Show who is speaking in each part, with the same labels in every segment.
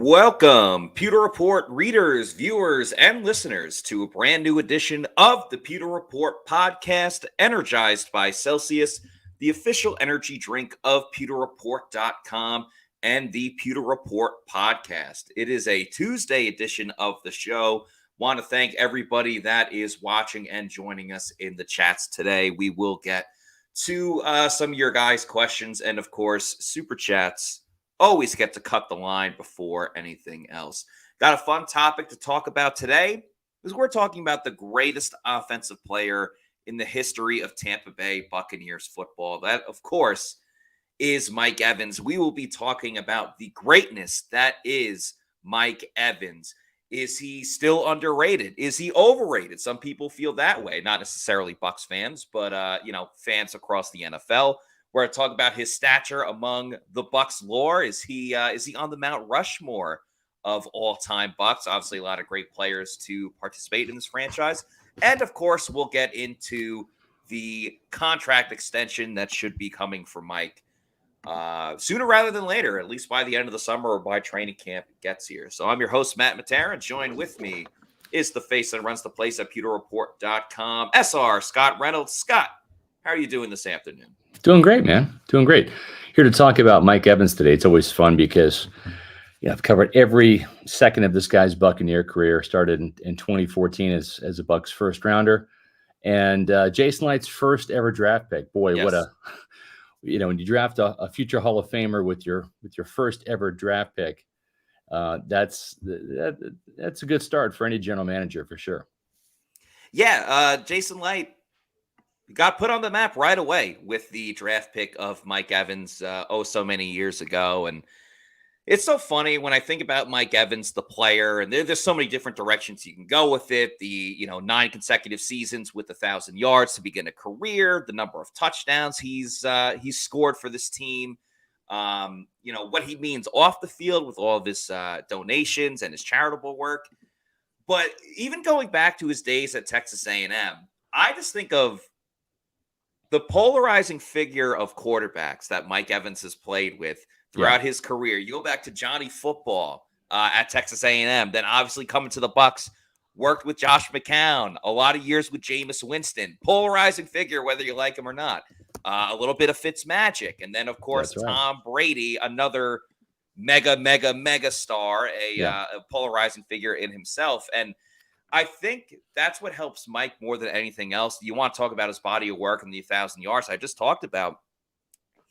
Speaker 1: Welcome, Pewter Report readers, viewers, and listeners to a brand new edition of the Pewter Report podcast, energized by Celsius, the official energy drink of pewterreport.com and the Pewter Report podcast. It is a Tuesday edition of the show. Want to thank everybody that is watching and joining us in the chats today. We will get to some of your guys' questions and, of course, super chats. Always get to cut the line before anything else. Got a fun topic to talk about today because we're talking about the greatest offensive player in the history of Tampa Bay Buccaneers football. That, of course, is Mike Evans. We will be talking about the greatness that is Mike Evans. Is he still underrated? Is he overrated? Some people feel that way, not necessarily Bucs fans, but fans across the NFL. We're going to talk about his stature among the Bucs lore. Is he on the Mount Rushmore of all-time Bucs? Obviously, a lot of great players to participate in this franchise. And, of course, we'll get into the contract extension that should be coming for Mike sooner rather than later, at least by the end of the summer or by training camp gets here. So I'm your host, Matt Matera. Joined with me is the face that runs the place at pewterreport.com, SR Scott Reynolds. Scott, how are you doing this afternoon?
Speaker 2: Doing great, man. Doing great. Here to talk about Mike Evans today. It's always fun because I've covered every second of this guy's Buccaneer career. Started in 2014 as a Bucs first rounder, and Jason Light's first ever draft pick. Boy, yes. What a when you draft a future Hall of Famer with your first ever draft pick, that's a good start for any general manager for sure.
Speaker 1: Yeah, Jason Light got put on the map right away with the draft pick of Mike Evans so many years ago. And it's so funny when I think about Mike Evans, the player, and there's so many different directions you can go with it. The 9 consecutive seasons with 1,000 yards to begin a career, the number of touchdowns he's scored for this team. What he means off the field with all of his donations and his charitable work. But even going back to his days at Texas A&M, I just think of the polarizing figure of quarterbacks that Mike Evans has played with throughout his career. You go back to Johnny Football at Texas A&M, then obviously coming to the Bucs, worked with Josh McCown, a lot of years with Jameis Winston. Polarizing figure, whether you like him or not. A little bit of Fitzmagic. And then, of course, Tom Brady, another mega star, a polarizing figure in himself. And I think that's what helps Mike more than anything else. You want to talk about his body of work and the 1,000 yards I just talked about.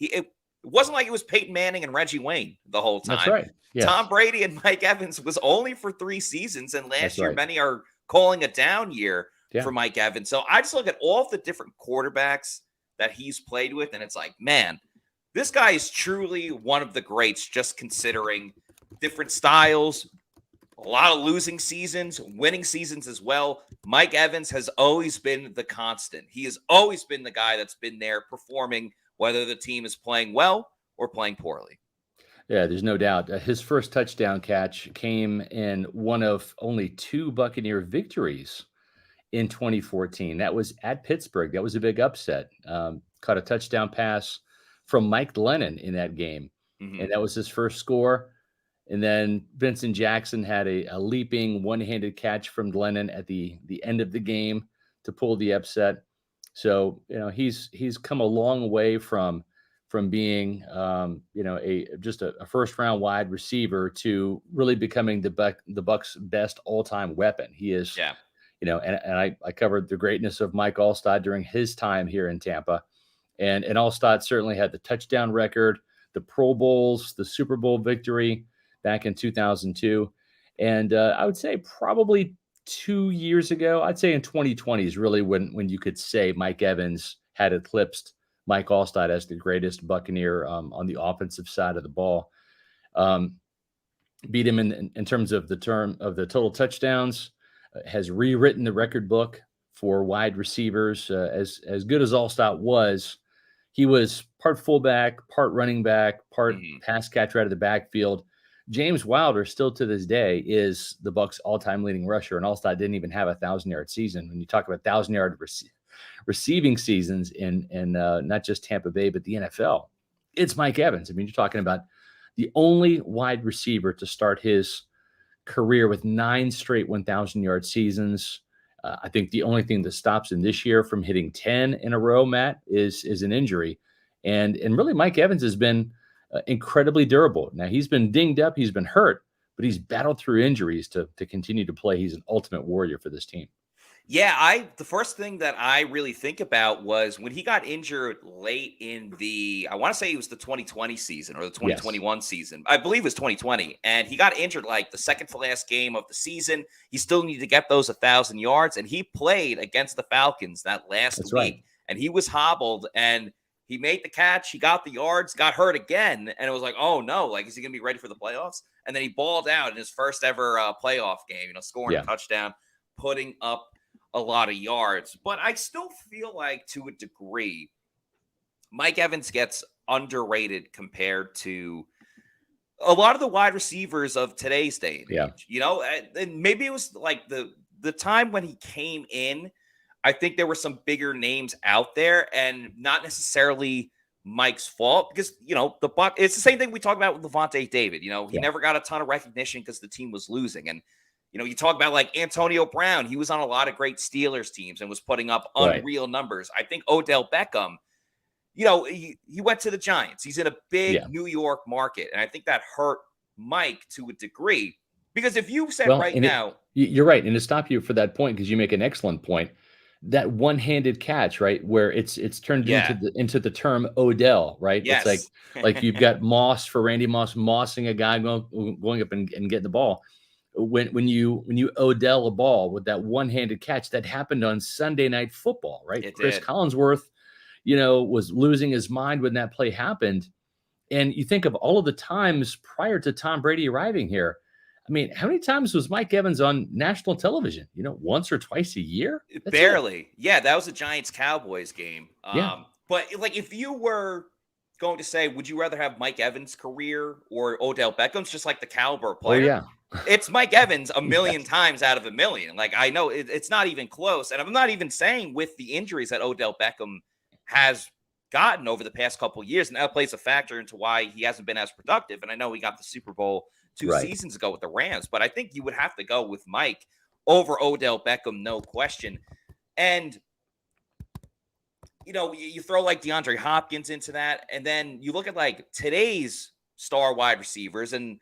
Speaker 1: It wasn't like it was Peyton Manning and Reggie Wayne the whole time.
Speaker 2: That's right. Yes.
Speaker 1: Tom Brady and Mike Evans was only for 3 seasons, and last year many are calling a down year for Mike Evans. So I just look at all the different quarterbacks that he's played with, and it's like, man, this guy is truly one of the greats, just considering different styles, a lot of losing seasons, winning seasons as well. Mike Evans has always been the constant. He has always been the guy that's been there performing, whether the team is playing well or playing poorly.
Speaker 2: Yeah, there's no doubt. His first touchdown catch came in one of only 2 Buccaneer victories in 2014. That was at Pittsburgh. That was a big upset. Caught a touchdown pass from Mike Lennon in that game, and that was his first score. And then Vincent Jackson had a leaping one-handed catch from Lennon at the end of the game to pull the upset. So, he's come a long way from being, just a first-round wide receiver to really becoming the Bucs' best all-time weapon. He is, and I covered the greatness of Mike Alstott during his time here in Tampa. And Alstott certainly had the touchdown record, the Pro Bowls, the Super Bowl victory back in 2002. And I would say probably 2 years ago, I'd say in 2020 is really when you could say Mike Evans had eclipsed Mike Alstott as the greatest Buccaneer on the offensive side of the ball. Beat him in terms of the total touchdowns, has rewritten the record book for wide receivers. As good as Alstott was, he was part fullback, part running back, part pass catcher out of the backfield. James Wilder still to this day is the Bucs' all-time leading rusher, and Alstott didn't even have a 1,000-yard season. When you talk about 1,000-yard receiving seasons in not just Tampa Bay but the NFL, it's Mike Evans. I mean, you're talking about the only wide receiver to start his career with 9 straight 1,000-yard seasons. I think the only thing that stops him this year from hitting 10 in a row, Matt, is an injury. And really, Mike Evans has been incredibly durable. Now, he's been dinged up, he's been hurt, but he's battled through injuries to continue to play. He's an ultimate warrior for this team.
Speaker 1: Yeah, the first thing that I really think about was when he got injured late in I want to say it was the 2020 season or the 2021 season. I believe it was 2020. And he got injured like the second to last game of the season. He still needed to get those 1,000 yards. And he played against the Falcons that last week.
Speaker 2: Right.
Speaker 1: And he was hobbled and he made the catch. He got the yards, got hurt again. And it was like, oh no, like, is he going to be ready for the playoffs? And then he balled out in his first ever playoff game, scoring a touchdown, putting up a lot of yards. But I still feel like, to a degree, Mike Evans gets underrated compared to a lot of the wide receivers of today's day and age. And maybe it was like the time when he came in, I think there were some bigger names out there, and not necessarily Mike's fault, because it's the same thing we talk about with Levante David. He never got a ton of recognition because the team was losing. And you talk about like Antonio Brown. He was on a lot of great Steelers teams and was putting up unreal numbers. I think Odell Beckham, he went to the Giants. He's in a big New York market. And I think that hurt Mike to a degree, because if you said now,
Speaker 2: you're right. And to stop you for that point, because you make an excellent point, that one-handed catch, right, where it's turned into the term Odell, right?
Speaker 1: Yes.
Speaker 2: It's like you've got Moss for Randy Moss mossing a guy going up and getting the ball. When you Odell a ball with that one-handed catch, that happened on Sunday Night Football, right? Chris Collinsworth, was losing his mind when that play happened. And you think of all of the times prior to Tom Brady arriving here. I mean, how many times was Mike Evans on national television? Once or twice a year? That's
Speaker 1: barely.
Speaker 2: It.
Speaker 1: Yeah, that was a Giants-Cowboys game. But like, if you were going to say, would you rather have Mike Evans' career or Odell Beckham's, just like the caliber player?
Speaker 2: Oh, yeah.
Speaker 1: It's Mike Evans a million times out of a million. Like, I know it's not even close. And I'm not even saying with the injuries that Odell Beckham has gotten over the past couple of years, and that plays a factor into why he hasn't been as productive. And I know he got the Super Bowl 2 seasons ago with the Rams, but I think you would have to go with Mike over Odell Beckham, no question. And you throw like DeAndre Hopkins into that, and then you look at like today's star wide receivers, and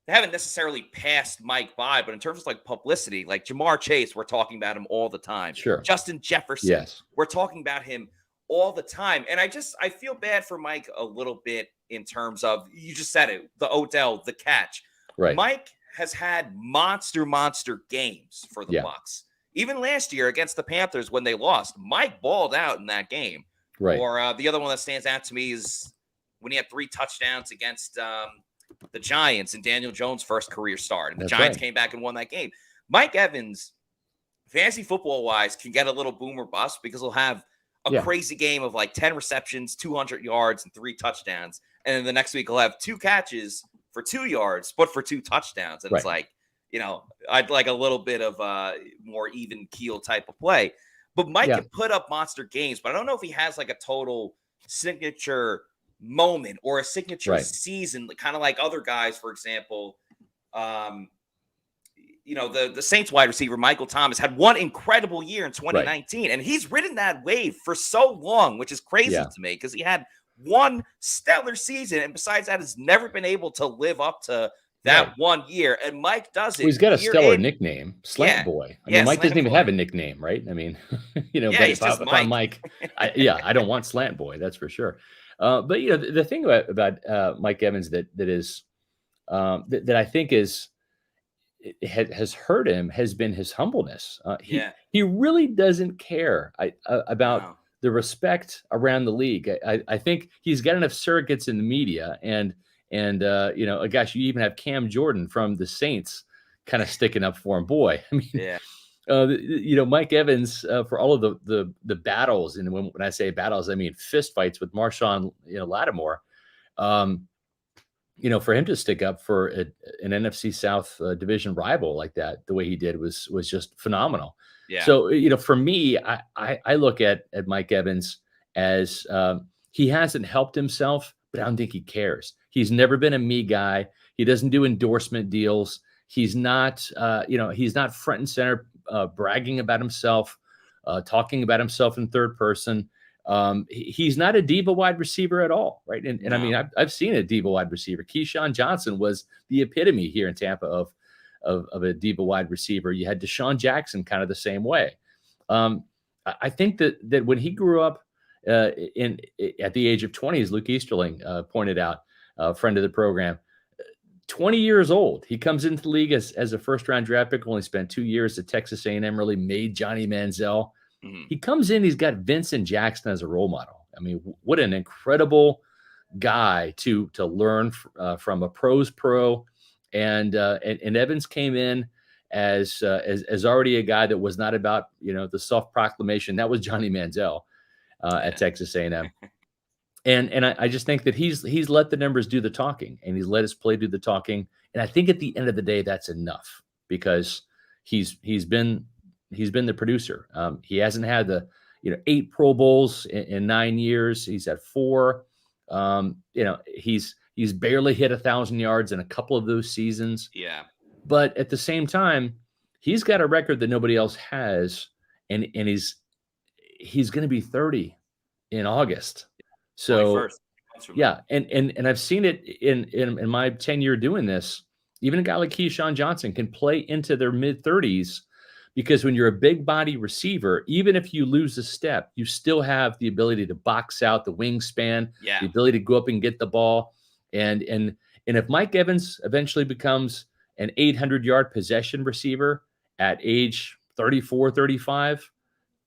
Speaker 1: they haven't necessarily passed Mike by, but in terms of like publicity, like Jamar Chase, we're talking about him all the time.
Speaker 2: Sure.
Speaker 1: Justin Jefferson, we're talking about him all the time. And I feel bad for Mike a little bit in terms of, you just said it, the Odell, the catch.
Speaker 2: Right.
Speaker 1: Mike has had monster games for the Bucs. Even last year against the Panthers when they lost, Mike balled out in that game.
Speaker 2: Right.
Speaker 1: Or the other one that stands out to me is when he had 3 touchdowns against the Giants in Daniel Jones' first career start. And the Giants came back and won that game. Mike Evans, fantasy football-wise, can get a little boom or bust because he'll have a crazy game of like 10 receptions, 200 yards, and 3 touchdowns. And then the next week he'll have 2 catches for 2 yards, but for 2 touchdowns. And it's like, I'd like a little bit of more even keel type of play. But Mike can put up monster games, but I don't know if he has like a total signature moment or a signature season, kind of like other guys, for example. The Saints wide receiver, Michael Thomas, had one incredible year in 2019, and he's ridden that wave for so long, which is crazy to me because he had one stellar season, and besides that, has never been able to live up to that 1 year. And Mike does it.
Speaker 2: Well, he's got a stellar nickname, Slant Boy. I mean, Mike doesn't even have a nickname, right? I mean, but if I'm Mike, I don't want Slant Boy, that's for sure. But the thing about Mike Evans that I think has hurt him has been his humbleness. He really doesnyou care about the respect around the league. I think he's got enough surrogates in the media, and gosh, you even have Cam Jordan from the Saints kind of sticking up for him. Boy, I mean, Mike Evans, for all of the battles, and when I say battles, I mean fist fights with Marshawn, Lattimore. For him to stick up for an NFC South division rival like that, the way he did was just phenomenal. Yeah. So, for me, I look at Mike Evans as he hasn't helped himself, but I don't think he cares. He's never been a me guy. He doesn't do endorsement deals. He's not, he's not front and center bragging about himself, talking about himself in third person. He's not a diva wide receiver at all, right? And I mean, I've seen a diva wide receiver. Keyshawn Johnson was the epitome here in Tampa of a diva wide receiver. You had Deshaun Jackson kind of the same way. I think that when he grew up at the age of 20, as Luke Easterling pointed out, a friend of the program, 20 years old, he comes into the league as a first-round draft pick. Only spent 2 years at Texas A&M. Really made Johnny Manziel. Mm-hmm. He comes in. He's got Vincent Jackson as a role model. I mean, what an incredible guy to learn from, a pro's pro. And Evans came in as already a guy that was not about the self-proclamation. That was Johnny Manziel at Texas A&M. And I just think that he's let the numbers do the talking, and he's let his play do the talking. And I think at the end of the day, that's enough, because he's been the producer. He hasn't had the 8 Pro Bowls in 9 years. He's had 4. He's barely hit 1,000 yards in a couple of those seasons.
Speaker 1: Yeah.
Speaker 2: But at the same time, he's got a record that nobody else has, and he's going to be 30 in August. So yeah, and I've seen it in my tenure doing this. Even a guy like Keyshawn Johnson can play into their mid-30s, because when you're a big body receiver, even if you lose a step, you still have the ability to box out, the wingspan, the ability to go up and get the ball. And if Mike Evans eventually becomes an 800-yard possession receiver at age 34, 35,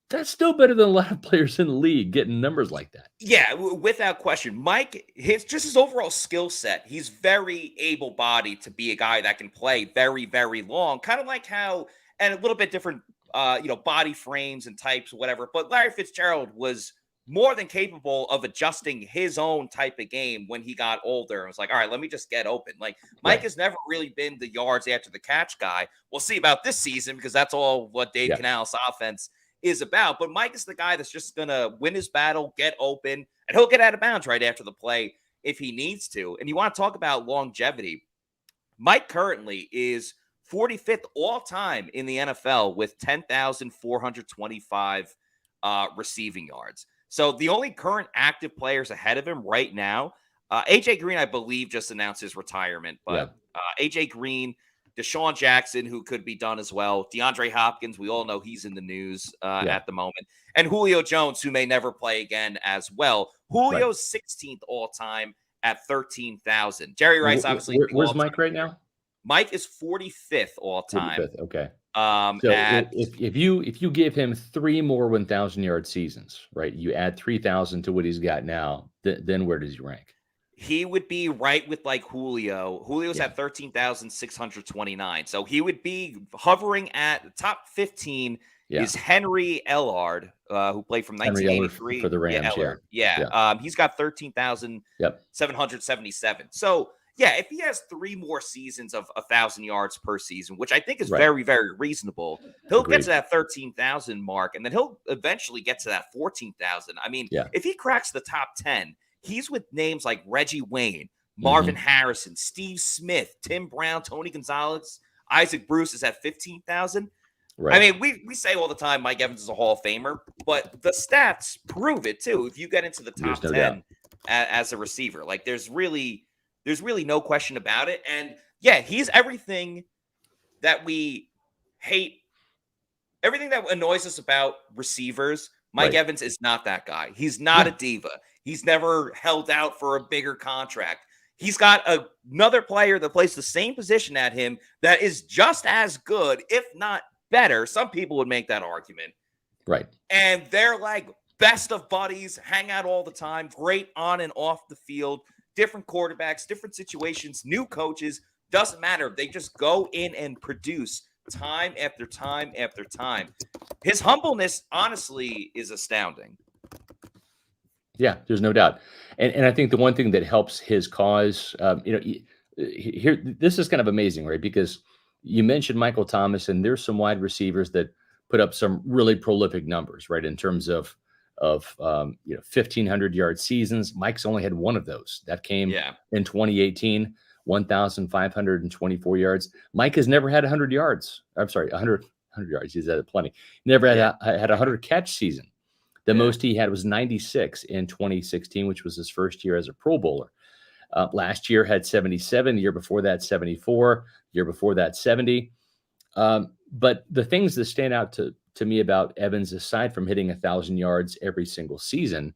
Speaker 2: that's still better than a lot of players in the league getting numbers like that.
Speaker 1: Yeah, without question. Mike, his overall skill set, he's very able-bodied to be a guy that can play very, very long, kind of like how, and a little bit different, body frames and types, whatever. But Larry Fitzgerald was more than capable of adjusting his own type of game when he got older. It was like, all right, let me just get open. Like, Mike has never really been the yards after the catch guy. We'll see about this season, because that's all what Dave Canales' offense is about. But Mike is the guy that's just going to win his battle, get open, and he'll get out of bounds right after the play if he needs to. And you want to talk about longevity. Mike currently is 45th all-time in the NFL with 10,425 receiving yards. So the only current active players ahead of him right now, A.J. Green, I believe, just announced his retirement. But A.J. Green, Deshaun Jackson, who could be done as well. DeAndre Hopkins, we all know he's in the news at the moment. And Julio Jones, who may never play again as well. Julio's 16th all-time at 13,000. Jerry Rice, obviously.
Speaker 2: Where's Mike right now?
Speaker 1: Mike is 45th all-time.
Speaker 2: 45th, okay. If you give him 3 more 1,000-yard seasons, right? You add 3,000 to what he's got now. Then where does he rank?
Speaker 1: He would be right with like Julio. Julio's at 13,629. So he would be hovering at the top 15 is Henry Ellard, who played from 1983
Speaker 2: for the Rams.
Speaker 1: He's got 13,777. So yeah, if he has 3 more seasons of 1,000 yards per season, which I think is very, very reasonable, he'll get to that 13,000 mark, and then he'll eventually get to that 14,000. I mean, if he cracks the top 10, he's with names like Reggie Wayne, Marvin Harrison, Steve Smith, Tim Brown, Tony Gonzalez, Isaac Bruce is at 15,000. Right. I mean, we say all the time Mike Evans is a Hall of Famer, but the stats prove it too. If you get into the top 10 as a receiver, like there's really no question about it. And yeah, he's everything that we hate, everything that annoys us about receivers. Mike Evans is not that guy. He's not a diva. He's never held out for a bigger contract. He's got another player that plays the same position at him that is just as good, if not better. Some people would make that argument.
Speaker 2: Right.
Speaker 1: And they're like best of buddies, hang out all the time, great on and off the field, different quarterbacks, different situations, new coaches, doesn't matter. They just go in and produce time after time after time. His humbleness, honestly, is astounding.
Speaker 2: Yeah, there's no doubt. And I think the one thing that helps his cause, here, this is kind of amazing, right? Because you mentioned Michael Thomas, and there's some wide receivers that put up some really prolific numbers, right? In terms of of 1,500-yard seasons. Mike's only had one of those. That came in 2018, 1,524 yards. Mike has never had 100 yards. I'm sorry, 100 yards. He's had plenty. Never had a 100 catch season. The most he had was 96 in 2016, which was his first year as a Pro Bowler. Last year had 77. The year before that, 74. The year before that, 70. But the things that stand out to me about Evans, aside from hitting 1,000 yards every single season,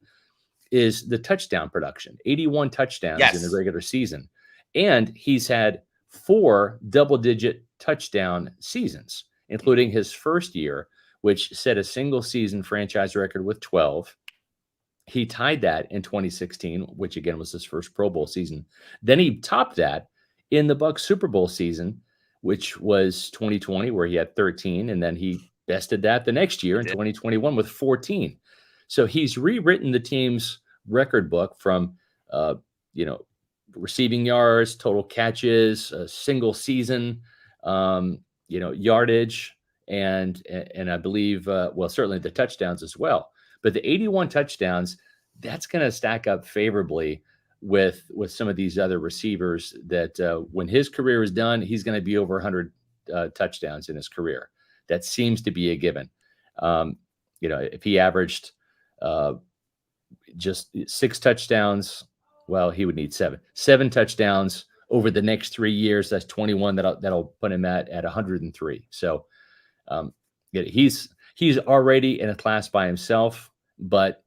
Speaker 2: is the touchdown production. 81 touchdowns in the regular season. And he's had 4 double-digit touchdown seasons, including his first year, which set a single-season franchise record with 12. He tied that in 2016, which again was his first Pro Bowl season. Then he topped that in the Bucs Super Bowl season, which was 2020, where he had 13, and then he bested that the next year in 2021 with 14. So he's rewritten the team's record book from, receiving yards, total catches, a single season, yardage, and I believe, certainly the touchdowns as well. But the 81 touchdowns, that's going to stack up favorably with some of these other receivers that when his career is done, he's going to be over 100 touchdowns in his career. That seems to be a given. If he averaged just 6 touchdowns, well, he would need 7 touchdowns over the next 3 years. That's 21. That'll put him at 103. So he's already in a class by himself, but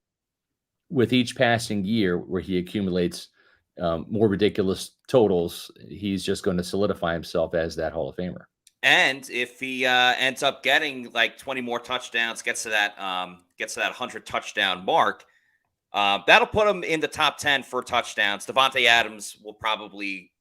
Speaker 2: with each passing year where he accumulates more ridiculous totals, he's just going to solidify himself as that Hall of Famer.
Speaker 1: And if he ends up getting like 20 more touchdowns, gets to that 100 touchdown mark, that'll put him in the top 10 for touchdowns. Devontae Adams will probably,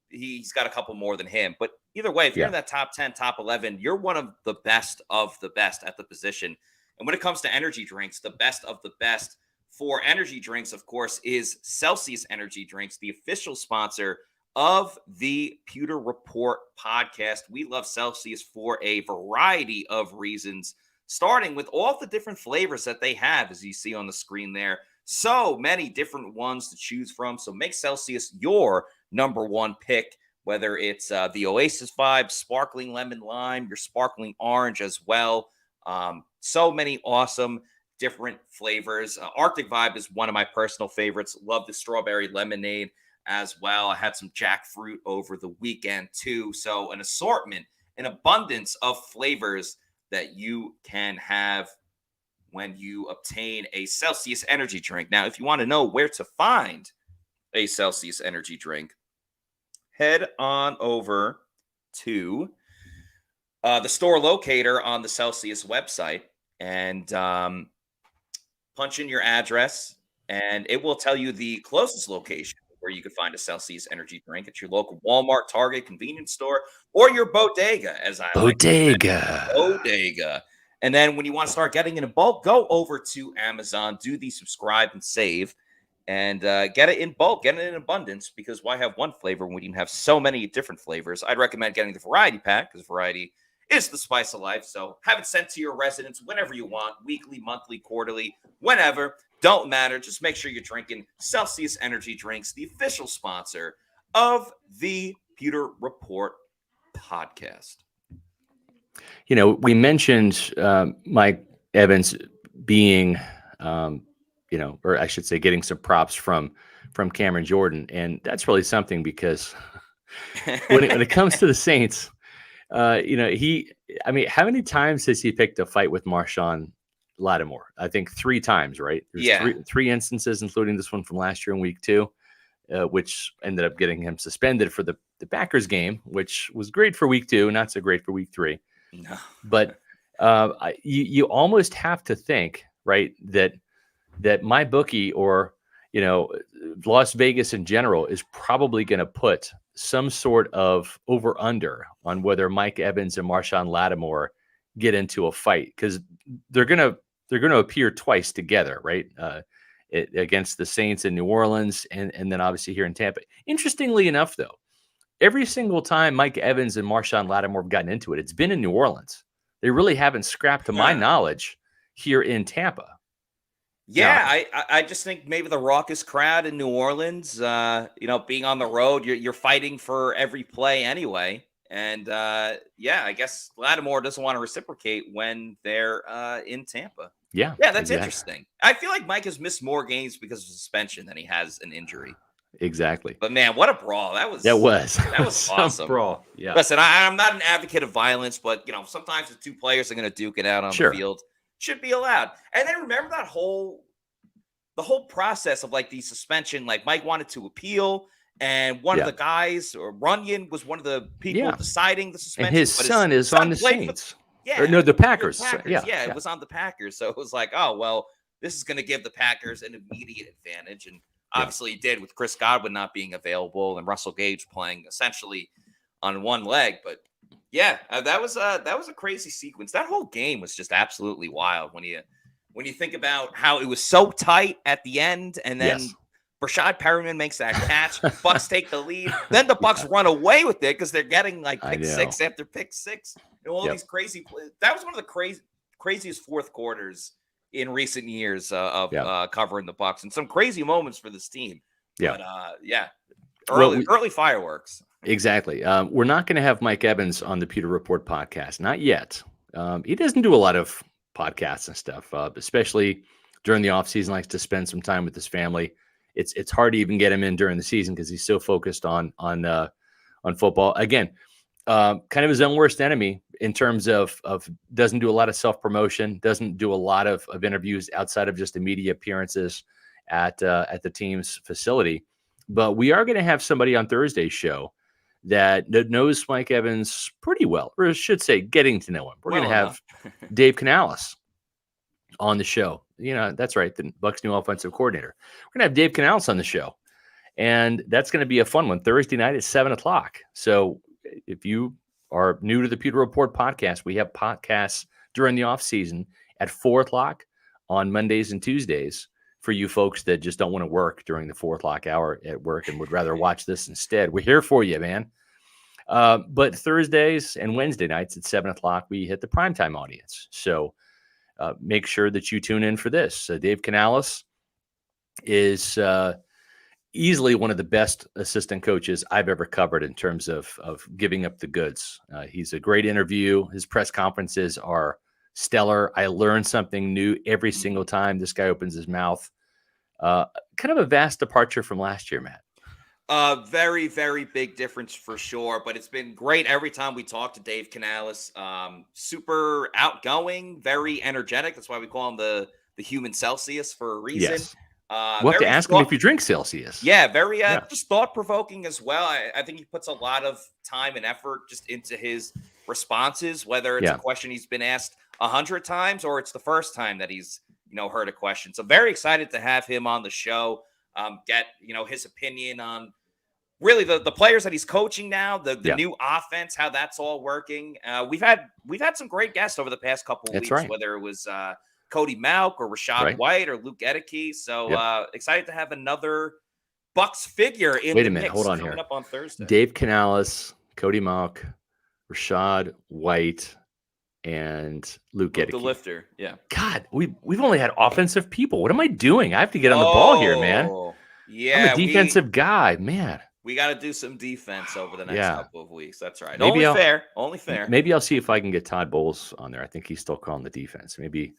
Speaker 1: he's got a couple more than him, but either way, if you're in that top 10, top 11, you're one of the best at the position. And when it comes to energy drinks, the best of the best for energy drinks, of course, is Celsius Energy Drinks, the official sponsor of the Pewter Report podcast. We love Celsius for a variety of reasons, starting with all the different flavors that they have, as you see on the screen there. So many different ones to choose from. So make Celsius your number one pick, whether it's the Oasis Vibe, sparkling lemon lime, your sparkling orange as well. So many awesome different flavors. Arctic Vibe is one of my personal favorites. Love the strawberry lemonade as well. I had some jackfruit over the weekend too. So an assortment, an abundance of flavors that you can have when you obtain a Celsius energy drink. Now, if you want to know where to find a Celsius energy drink, head on over to the store locator on the Celsius website and punch in your address, and it will tell you the closest location where you can find a Celsius energy drink at your local Walmart, Target, convenience store, or your bodega, as I like to say. Bodega. And then when you want to start getting it in bulk, go over to Amazon, do the subscribe and save, and get it in bulk, get it in abundance, because why have one flavor when we can have so many different flavors? I'd recommend getting the variety pack, because variety is the spice of life. So have it sent to your residence whenever you want, weekly, monthly, quarterly, whenever. Don't matter. Just make sure you're drinking Celsius Energy Drinks, the official sponsor of the Pewter Report podcast.
Speaker 2: We mentioned Mike Evans being, or I should say getting some props from Cameron Jordan. And that's really something, because when it comes to the Saints, how many times has he picked a fight with Marshawn Lattimore? I think 3 times, right? There's three instances, including this one from last year in week 2, which ended up getting him suspended for the Packers game, which was great for week 2, not so great for week 3.
Speaker 1: No.
Speaker 2: But you almost have to think, right, that MyBookie or Las Vegas in general is probably going to put some sort of over under on whether Mike Evans and Marshawn Lattimore get into a fight, because they're going to appear twice together, right? Against the Saints in New Orleans and then obviously here in Tampa. Interestingly enough, though, every single time Mike Evans and Marshawn Lattimore have gotten into it, it's been in New Orleans. They really haven't scrapped, to my knowledge, here in Tampa.
Speaker 1: Yeah, I just think maybe the raucous crowd in New Orleans, being on the road, you're fighting for every play anyway. And yeah, I guess Lattimore doesn't want to reciprocate when they're in Tampa.
Speaker 2: Yeah,
Speaker 1: Yeah, that's
Speaker 2: exactly.
Speaker 1: interesting. I feel like Mike has missed more games because of suspension than he has an injury.
Speaker 2: Exactly.
Speaker 1: But man, what a brawl. That
Speaker 2: That
Speaker 1: was
Speaker 2: was
Speaker 1: that was
Speaker 2: some
Speaker 1: awesome.
Speaker 2: brawl. Yeah.
Speaker 1: Listen, I'm not an advocate of violence, but sometimes the two players are going to duke it out on the
Speaker 2: Sure.
Speaker 1: field. Should be allowed. And then remember the whole process of like the suspension. Like Mike wanted to appeal, and one of
Speaker 2: Yeah.
Speaker 1: the guys, or Runyon, was one of the people
Speaker 2: Yeah.
Speaker 1: deciding the
Speaker 2: And
Speaker 1: suspension.
Speaker 2: his
Speaker 1: but
Speaker 2: son is on the
Speaker 1: played for-
Speaker 2: Saints.
Speaker 1: yeah,
Speaker 2: Or no, the
Speaker 1: for
Speaker 2: Packers.
Speaker 1: Packers.
Speaker 2: Yeah.
Speaker 1: It was on the Packers, so it was like, oh well, this is going to give the Packers an immediate advantage, and obviously it did with Chris Godwin not being available and Russell Gage playing essentially on one leg. But yeah, that was a crazy sequence. That whole game was just absolutely wild when you think about how it was so tight at the end, and then
Speaker 2: Yes.
Speaker 1: Brashad Perriman makes that catch. Bucs take the lead. Then the Bucs run away with it because they're getting like pick six after pick six, and all these crazy plays. That was one of the craziest fourth quarters in recent years of covering the Bucs, and some crazy moments for this team.
Speaker 2: Yeah.
Speaker 1: But early fireworks.
Speaker 2: Exactly. We're not going to have Mike Evans on the Pewter Report podcast. Not yet. He doesn't do a lot of podcasts and stuff, especially during the offseason, likes to spend some time with his family. It's hard to even get him in during the season because he's so focused on football. Again, kind of his own worst enemy in terms of doesn't do a lot of self-promotion, doesn't do a lot of interviews outside of just the media appearances at the team's facility. But we are going to have somebody on Thursday's show that knows Mike Evans pretty well, or I should say getting to know him. We're going to have Dave Canales on the show. That's right, the Bucs' new offensive coordinator. We're going to have Dave Canales on the show, and that's going to be a fun one. Thursday night at 7:00. So if you are new to the Pewter Report podcast, we have podcasts during the off season at 4:00 on Mondays and Tuesdays for you folks that just don't want to work during the 4:00 hour at work and would rather watch this instead. We're here for you, man. But Thursdays and Wednesday nights at 7:00, we hit the primetime audience. So make sure that you tune in for this. Dave Canales is easily one of the best assistant coaches I've ever covered in terms of giving up the goods. He's a great interview. His press conferences are stellar. I learn something new every single time this guy opens his mouth. Kind of a vast departure from last year, Matt.
Speaker 1: Very, very big difference for sure. But it's been great every time we talk to Dave Canales. Super outgoing, very energetic. That's why we call him the human Celsius for a reason.
Speaker 2: Yes. We'll have to ask him if you drink Celsius.
Speaker 1: Yeah, very just thought-provoking as well. I think he puts a lot of time and effort just into his responses, whether it's a question he's been asked 100 times or it's the first time that he's heard a question. So very excited to have him on the show. Get his opinion on really the players that he's coaching now, the new offense, how that's all working. We've had some great guests over the past couple of weeks, whether it was Cody Malk or Rashad White or Luke Edeke. So excited to have another Bucs figure in the mix.
Speaker 2: Hold on
Speaker 1: coming
Speaker 2: here.
Speaker 1: Up on Thursday.
Speaker 2: Dave Canales, Cody Malk, Rashad White, and Luke Edeke.
Speaker 1: The lifter. Yeah.
Speaker 2: God, we've only had offensive people. What am I doing? I have to get on the ball here, man.
Speaker 1: Yeah.
Speaker 2: I'm a defensive guy, man.
Speaker 1: We got to do some defense over the next couple of weeks. That's right.
Speaker 2: Maybe
Speaker 1: Only fair.
Speaker 2: Maybe I'll see if I can get Todd Bowles on there. I think he's still calling the defense. Maybe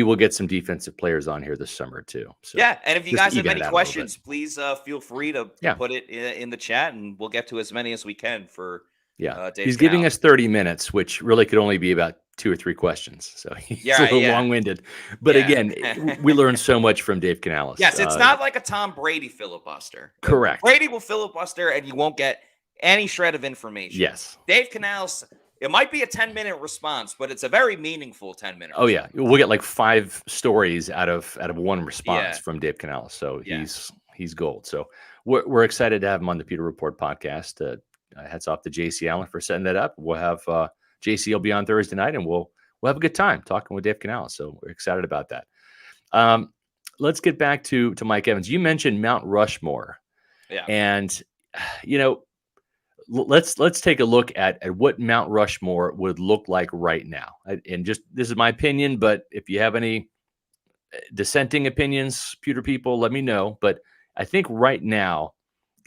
Speaker 2: we'll get some defensive players on here this summer too. So
Speaker 1: yeah, and if you guys have any questions, please feel free to put it in the chat, and we'll get to as many as we can for Dave
Speaker 2: he's giving us 30 minutes, which really could only be about 2 or 3 questions. So he's a little long-winded. But again, we learned so much from Dave Canales.
Speaker 1: Yes, it's not like a Tom Brady filibuster.
Speaker 2: Correct.
Speaker 1: Brady will filibuster and you won't get any shred of information.
Speaker 2: Yes.
Speaker 1: Dave Canales, it might be a 10-minute response, but it's a very meaningful 10-minute response.
Speaker 2: Oh, yeah. We'll get like 5 stories out of one response from Dave Canales. So he's gold. So we're excited to have him on the Pewter Report podcast. Hats off to JC Allen for setting that up. We'll have JC will be on Thursday night, and we'll have a good time talking with Dave Canales. So we're excited about that. Let's get back to Mike Evans. You mentioned Mount Rushmore, and let's take a look at what Mount Rushmore would look like right now. And just this is my opinion, but if you have any dissenting opinions, Pewter people, let me know. But I think right now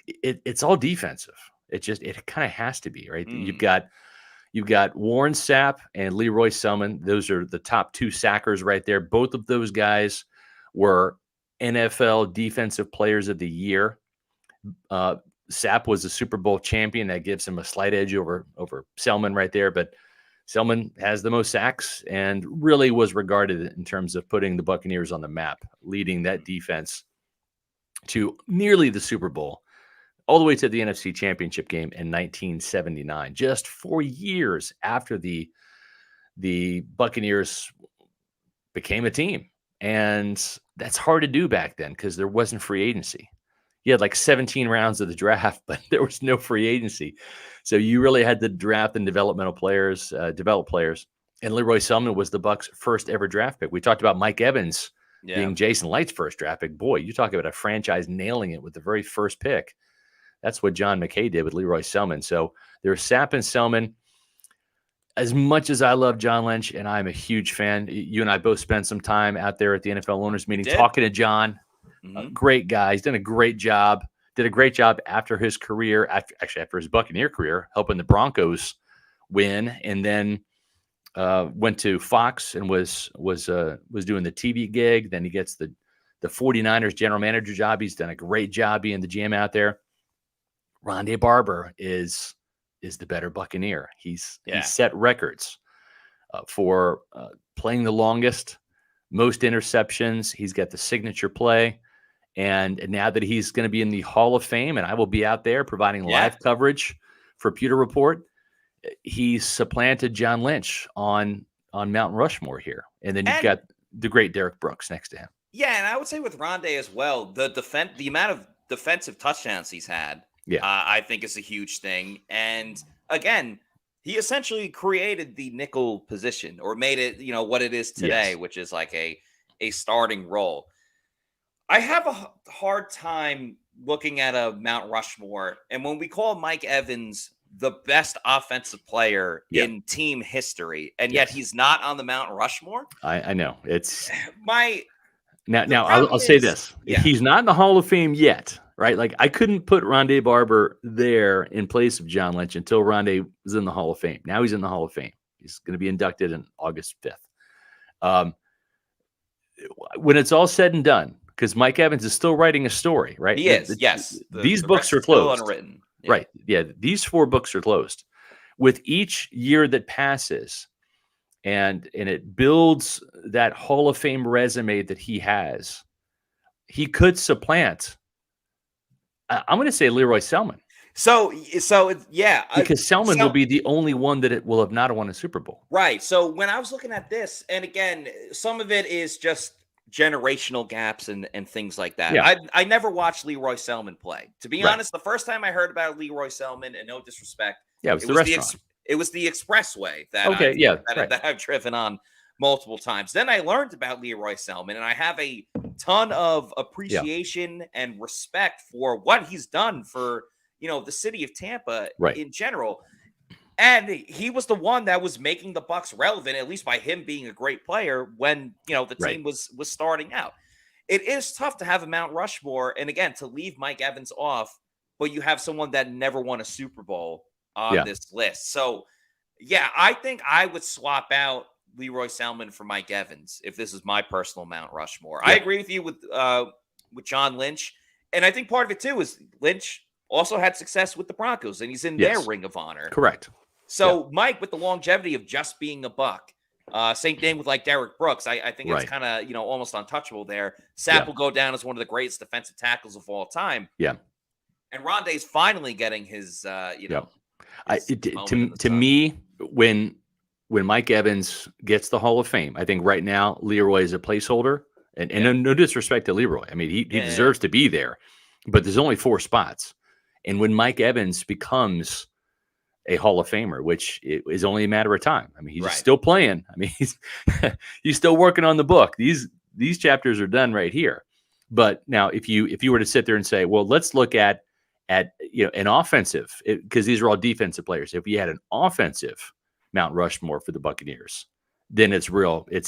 Speaker 2: it's all defensive. It kind of has to be, right? You've got Warren Sapp and Leroy Selman. Those are the top two sackers right there. Both of those guys were NFL Defensive Players of the Year. Sapp was a Super Bowl champion. That gives him a slight edge over Selman right there. But Selman has the most sacks and really was regarded in terms of putting the Buccaneers on the map, leading that defense to nearly the Super Bowl, all the way to the NFC Championship game in 1979, just 4 years after the Buccaneers became a team. And that's hard to do back then because there wasn't free agency. You had like 17 rounds of the draft, but there was no free agency. So you really had to draft and develop players. And Leroy Selman was the Bucs' first ever draft pick. We talked about Mike Evans being Jason Light's first draft pick. Boy, you talk about a franchise nailing it with the very first pick. That's what John McKay did with Leroy Selman. So there's Sapp and Selman. As much as I love John Lynch, and I'm a huge fan, you and I both spent some time out there at the NFL owners meeting talking to John. Great guy. He's done a great job. Did a great job after his career, after his Buccaneer career, helping the Broncos win, and then went to Fox and was doing the TV gig. Then he gets the 49ers general manager job. He's done a great job being the GM out there. Rondé Barber is the better Buccaneer. He's set records for playing the longest, most interceptions. He's got the signature play. And now that he's going to be in the Hall of Fame, and I will be out there providing live coverage for Pewter Report, he's supplanted John Lynch on Mount Rushmore here. And then you've got the great Derek Brooks next to him.
Speaker 1: Yeah, and I would say with Rondé as well, the amount of defensive touchdowns he's had, I think is a huge thing. And again, he essentially created the nickel position, or made it, what it is today, which is like a starting role. I have a hard time looking at a Mount Rushmore, and when we call Mike Evans the best offensive player in team history, and yet he's not on the Mount Rushmore.
Speaker 2: I know it's
Speaker 1: now.
Speaker 2: I'll say this: he's not in the Hall of Fame yet, right? Like I couldn't put Rondé Barber there in place of John Lynch until Rondé was in the Hall of Fame. Now he's in the Hall of Fame. He's going to be inducted on August 5th. When it's all said and done, because Mike Evans is still writing a story, right?
Speaker 1: He is, yes.
Speaker 2: These books are closed.
Speaker 1: Unwritten.
Speaker 2: Yeah. Right. Yeah. These 4 books are closed. With each year that passes, and it builds that Hall of Fame resume that he has, he could supplant, I'm going to say, Leroy Selman.
Speaker 1: So yeah.
Speaker 2: Because Selman will be the only one that will have not won a Super Bowl.
Speaker 1: Right. So when I was looking at this, and again, some of it is just generational gaps and things like that.
Speaker 2: Yeah.
Speaker 1: I never watched Leroy Selman play. To be honest, the first time I heard about Leroy Selman, and no disrespect,
Speaker 2: it was the restaurant.
Speaker 1: It was the expressway that I've driven on multiple times. Then I learned about Leroy Selman, and I have a ton of appreciation and respect for what he's done for the city of Tampa in general. And he was the one that was making the Bucs relevant, at least by him being a great player when, the team was starting out. It is tough to have a Mount Rushmore, and again, to leave Mike Evans off, but you have someone that never won a Super Bowl on this list. So, I think I would swap out Leroy Selman for Mike Evans if this is my personal Mount Rushmore. I agree with you with John Lynch, and I think part of it too is Lynch also had success with the Broncos, and he's in their Ring of Honor.
Speaker 2: Correct.
Speaker 1: So Mike, with the longevity of just being a Buck, same thing with like Derek Brooks. I think it's kind of almost untouchable there. Sapp will go down as one of the greatest defensive tackles of all time. Yeah, and Rondé's finally getting his
Speaker 2: to me, when Mike Evans gets the Hall of Fame, I think right now Leroy is a placeholder, and no disrespect to Leroy. I mean, he deserves to be there, but there's only 4 spots, and when Mike Evans becomes a Hall of Famer, which is only a matter of time. I mean, he's still playing. I mean, he's still working on the book. These chapters are done right here. But now, if you were to sit there and say, well, let's look at an offensive, because these are all defensive players. If you had an offensive Mount Rushmore for the Buccaneers, then it's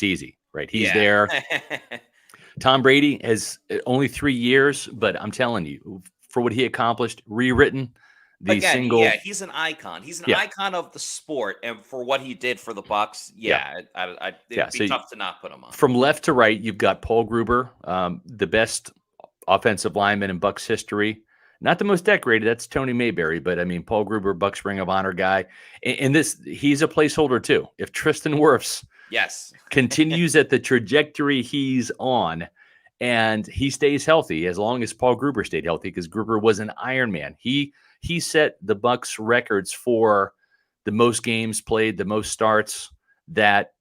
Speaker 2: easy, right? He's there. Tom Brady has only 3 years, but I'm telling you, for what he accomplished, rewritten the
Speaker 1: Again,
Speaker 2: single.
Speaker 1: yeah, he's an icon. He's an
Speaker 2: Yeah.
Speaker 1: icon of the sport, and for what he did for the Bucs,
Speaker 2: Yeah.
Speaker 1: it'd be
Speaker 2: So
Speaker 1: tough to not put him on.
Speaker 2: from left to right, you've got Paul Gruber, the best offensive lineman in Bucs history. Not the most decorated, that's Tony Mayberry, but I mean, Paul Gruber, Bucs Ring of Honor guy. And he's a placeholder too. If Tristan Wirfs
Speaker 1: Yes.
Speaker 2: continues at the trajectory he's on and he stays healthy, as long as Paul Gruber stayed healthy, because Gruber was an Iron Man. He set the Bucs records for the most games played, the most starts that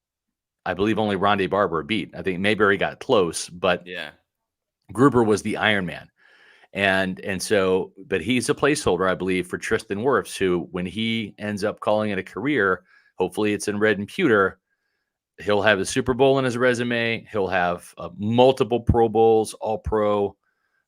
Speaker 2: I believe only Rondé Barber beat. I think Mayberry got close, but
Speaker 1: Yeah.
Speaker 2: Gruber was the Iron Man. And so, but he's a placeholder, I believe, for Tristan Wirfs, who, when he ends up calling it a career, hopefully it's in red and pewter, he'll have a Super Bowl in his resume. He'll have multiple Pro Bowls, all pro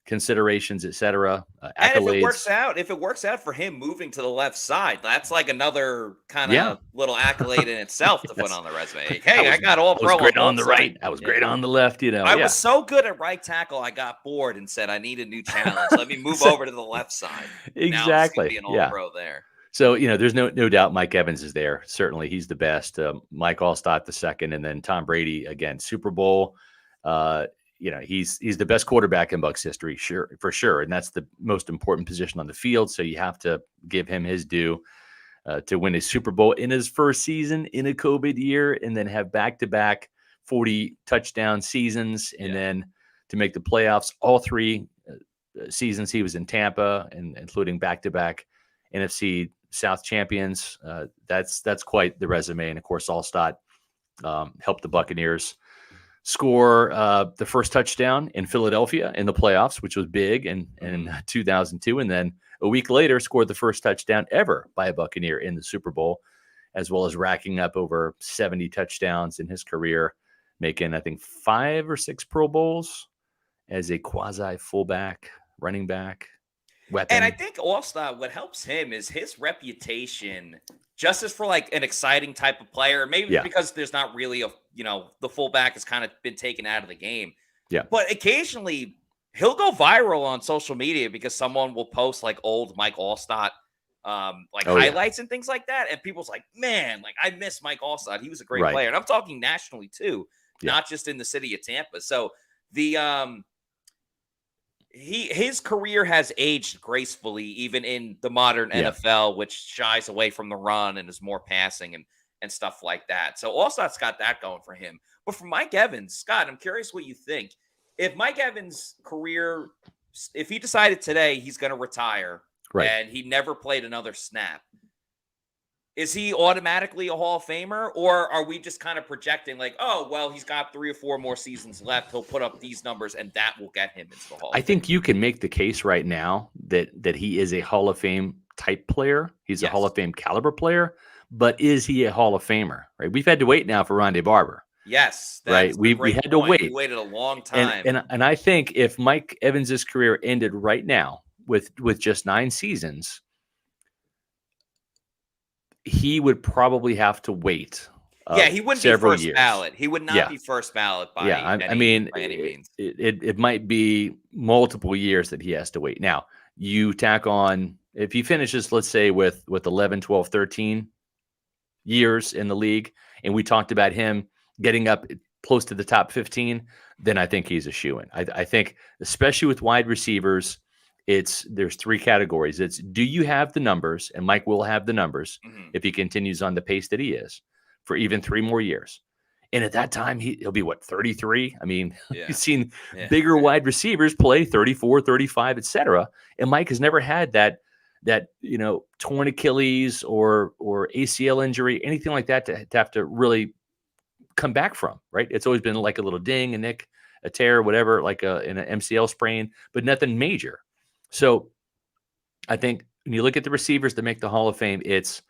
Speaker 2: considerations, etc.
Speaker 1: And
Speaker 2: Accolades.
Speaker 1: if it works out for him moving to the left side, that's like another kind of little accolade in itself to put on the resume. Hey, I got all pro.
Speaker 2: I was great on the
Speaker 1: sides.
Speaker 2: right. I was great on the left.
Speaker 1: I was so good at right tackle, I got bored and said, I need a new challenge. Let me move over to the left side.
Speaker 2: Exactly.
Speaker 1: Now be an all-pro there.
Speaker 2: So, there's no doubt Mike Evans is there. Certainly, he's the best. Mike Allstott the second, and then Tom Brady, again, Super Bowl. He's the best quarterback in Bucs history, for sure. And that's the most important position on the field. So you have to give him his due to win a Super Bowl in his first season in a COVID year, and then have back-to-back 40 touchdown seasons, and then to make the playoffs all 3 seasons he was in Tampa, and including back-to-back NFC South champions. That's quite the resume. And of course, Allstott helped the Buccaneers score the first touchdown in Philadelphia in the playoffs, which was big in 2002. And then a week later, scored the first touchdown ever by a Buccaneer in the Super Bowl, as well as racking up over 70 touchdowns in his career, making, I think, 5 or 6 Pro Bowls as a quasi fullback, running back. Weapon.
Speaker 1: And I think Allstott, what helps him is his reputation, just as for like an exciting type of player. Maybe because there's not really the fullback has kind of been taken out of the game.
Speaker 2: Yeah.
Speaker 1: But occasionally he'll go viral on social media because someone will post like old Mike Allstott highlights and things like that. And people's like, man, like I miss Mike Allstott. He was a great player. And I'm talking nationally too, not just in the city of Tampa. So his career has aged gracefully, even in the modern NFL, which shies away from the run and is more passing and stuff like that. So Allstott's got that going for him. But for Mike Evans, Scott, I'm curious what you think. If Mike Evans' career, if he decided today he's going to retire and he never played another snap, is he automatically a Hall of Famer, or are we just kind of projecting like, oh, well, he's got 3 or 4 more seasons left. He'll put up these numbers and that will get him into the Hall of Fame?
Speaker 2: I think you can make the case right now that he is a Hall of Fame type player. He's a Hall of Fame caliber player, but is he a Hall of Famer? Right? We've had to wait now for Rondé Barber.
Speaker 1: Yes.
Speaker 2: Right. We had to wait.
Speaker 1: We waited a long time.
Speaker 2: And I think if Mike Evans' career ended right now with just 9 seasons, he would probably have to wait.
Speaker 1: He wouldn't be first ballot. He would not be first ballot by any means.
Speaker 2: It might be multiple years that he has to wait. Now, you tack on, if he finishes, let's say, with 11, 12, 13 years in the league, and we talked about him getting up close to the top 15, then I think he's a shoo-in. I think, especially with wide receivers, there's 3 categories. It's, do you have the numbers? And Mike will have the numbers if he continues on the pace that he is for even 3 more years. And at that time, he'll be 33? I mean, you've seen bigger wide receivers play 34, 35, etc. And Mike has never had that torn Achilles or ACL injury, anything like that to have to really come back from, right? It's always been like a little ding, a nick, a tear, whatever, like in an MCL sprain, but nothing major. So I think when you look at the receivers that make the Hall of Fame, it's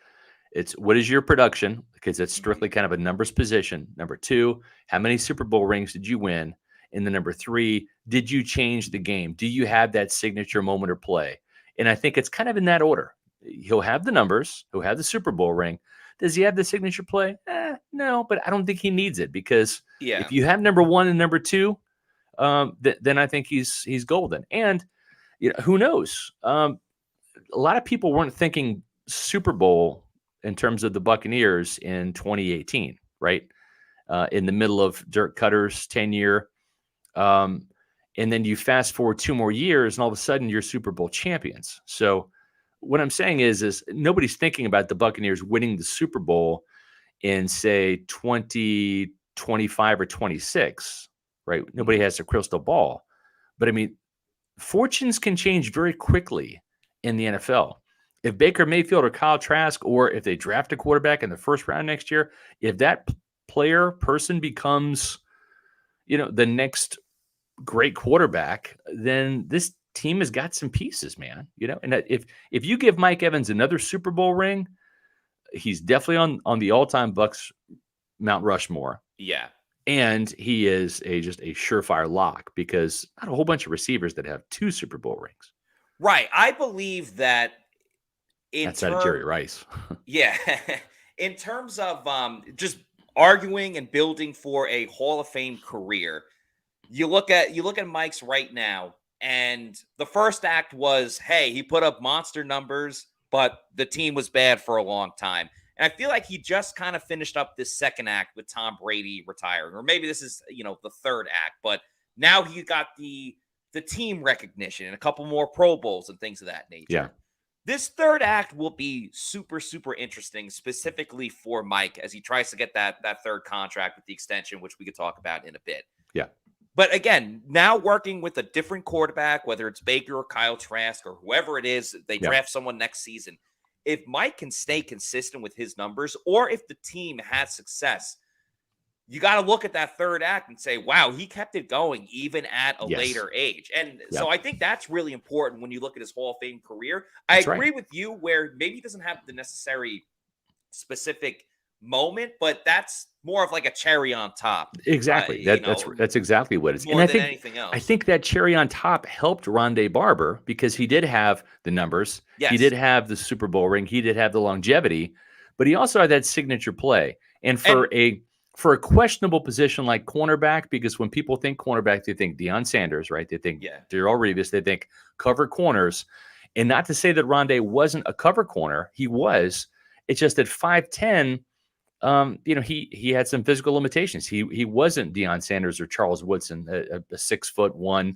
Speaker 2: what is your production, because it's strictly kind of a numbers position. Number 2, how many Super Bowl rings did you win? And then number 3, did you change the game? Do you have that signature moment or play? And I think it's kind of in that order. He'll have the numbers. He'll have the Super Bowl ring. Does he have the signature play? No, but I don't think he needs it, because if you have number 1 and number 2, then I think he's golden. And who knows? A lot of people weren't thinking Super Bowl in terms of the Buccaneers in 2018, right? In the middle of Dirk Cutter's tenure. And then you fast forward 2 more years, and all of a sudden you're Super Bowl champions. So what I'm saying is nobody's thinking about the Buccaneers winning the Super Bowl in, say, 2025 or 26, right? Nobody has a crystal ball. But I mean, fortunes can change very quickly in the NFL. If Baker Mayfield or Kyle Trask, or if they draft a quarterback in the first round next year, if that person becomes, the next great quarterback, then this team has got some pieces, man. And if you give Mike Evans another Super Bowl ring, he's definitely on the all-time Bucs Mount Rushmore.
Speaker 1: Yeah.
Speaker 2: And he is just a surefire lock, because not a whole bunch of receivers that have 2 Super Bowl rings.
Speaker 1: Right. I believe that
Speaker 2: outside of Jerry Rice.
Speaker 1: Yeah. In terms of just arguing and building for a Hall of Fame career, you look at Mike's right now, and the first act was, hey, he put up monster numbers, but the team was bad for a long time. And I feel like he just kind of finished up this second act with Tom Brady retiring, or maybe this is, the third act, but now he got the team recognition and a couple more Pro Bowls and things of that nature.
Speaker 2: Yeah.
Speaker 1: This third act will be super, super interesting, specifically for Mike as he tries to get that third contract with the extension, which we could talk about in a bit.
Speaker 2: Yeah.
Speaker 1: But again, now working with a different quarterback, whether it's Baker or Kyle Trask or whoever it is, they draft someone next season. If Mike can stay consistent with his numbers, or if the team has success, you got to look at that third act and say, wow, he kept it going even at a later age. And so I think that's really important when you look at his Hall of Fame career. I agree with you where maybe he doesn't have the necessary specific moment, but that's more of like a cherry on top.
Speaker 2: Exactly. That's exactly what it's.
Speaker 1: More than anything else.
Speaker 2: I think that cherry on top helped Rondé Barber, because he did have the numbers.
Speaker 1: Yes.
Speaker 2: He did have the Super Bowl ring. He did have the longevity, but he also had that signature play. And for a questionable position like cornerback, because when people think cornerback, they think Deion Sanders, right? They think Darrelle Revis. They think cover corners. And not to say that Rondé wasn't a cover corner. He was. It's just at 5'10", he had some physical limitations. He wasn't Deion Sanders or Charles Woodson, a 6'1"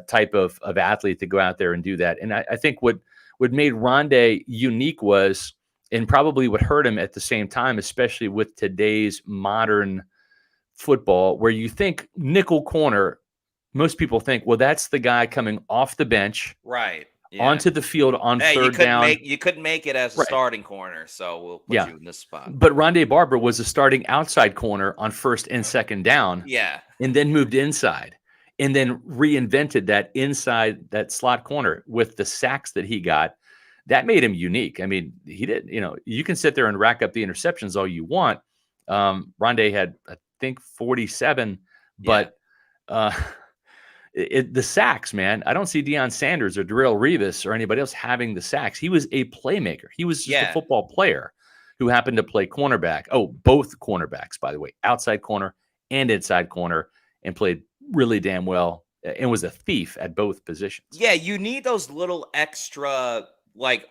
Speaker 2: type of athlete to go out there and do that. And I think what made Rondé unique was, and probably what hurt him at the same time, especially with today's modern football, where you think nickel corner, most people think, well, that's the guy coming off the bench,
Speaker 1: right?
Speaker 2: Onto the field on third down.
Speaker 1: You couldn't make it as a starting corner, so we'll put you in this spot.
Speaker 2: But Rondé Barber was a starting outside corner on first and second down.
Speaker 1: Yeah.
Speaker 2: And then moved inside, and then reinvented that inside, that slot corner with the sacks that he got. That made him unique. I mean, he did, you can sit there and rack up the interceptions all you want. Rondé had, I think, 47, but the sacks, man, I don't see Deion Sanders or Darrelle Revis or anybody else having the sacks. He was a playmaker. He was just a football player who happened to play cornerback. Oh, both cornerbacks, by the way, outside corner and inside corner, and played really damn well and was a thief at both positions.
Speaker 1: Yeah, you need those little extra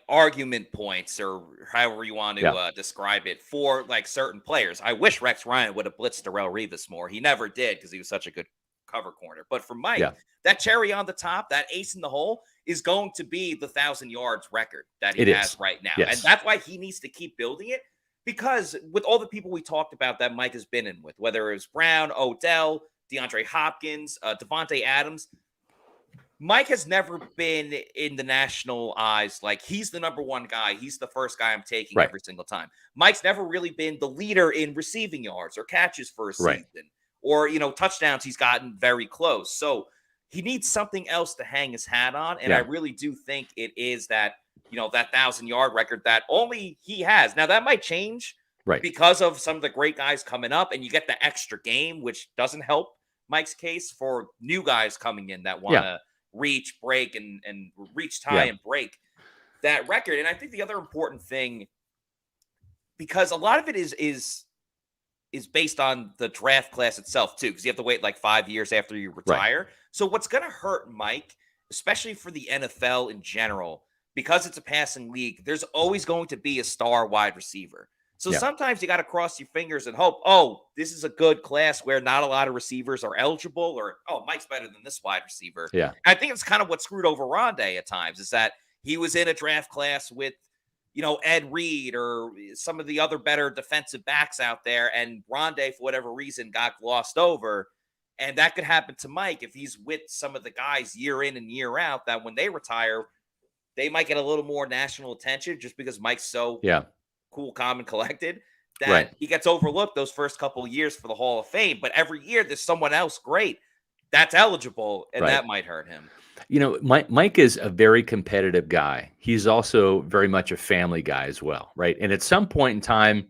Speaker 1: argument points, or however you want to describe it, for certain players. I wish Rex Ryan would have blitzed Darrelle Revis more. He never did, because he was such a good cover corner. But for Mike, that cherry on the top, that ace in the hole, is going to be the 1,000 yards record that he has right now. And that's why he needs to keep building it, because with all the people we talked about that Mike has been in with, whether it was Brown, Odell, DeAndre Hopkins, Devontae Adams, Mike has never been in the national eyes like he's the number one guy. He's the first guy I'm taking every single time. Mike's never really been the leader in receiving yards or catches for a season. Or, touchdowns. He's gotten very close. So he needs something else to hang his hat on. And I really do think it is that, that 1,000-yard record that only he has. Now, that might change because of some of the great guys coming up, and you get the extra game, which doesn't help Mike's case for new guys coming in that want to reach, break, and reach, tie, and break that record. And I think the other important thing, because a lot of it is is based on the draft class itself too, because you have to wait like 5 years after you
Speaker 2: Right.
Speaker 1: retire. So what's going to hurt Mike, especially for the NFL in general, because it's a passing league, there's always going to be a star wide receiver. So
Speaker 2: Yeah.
Speaker 1: sometimes you got to cross your fingers and hope, oh, this is a good class where not a lot of receivers are eligible, or, oh, Mike's better than this wide receiver.
Speaker 2: Yeah.
Speaker 1: And I think it's kind of what screwed over Rondé at times, is that he was in a draft class with, Ed Reed or some of the other better defensive backs out there, and Rondé, for whatever reason, got glossed over. And that could happen to Mike if he's with some of the guys year in and year out, that when they retire, they might get a little more national attention just because Mike's so cool, calm, and collected that he gets overlooked those first couple of years for the Hall of Fame. But every year there's someone else great that's eligible, and that might hurt him.
Speaker 2: Mike is a very competitive guy. He's also very much a family guy as well, right? And at some point in time,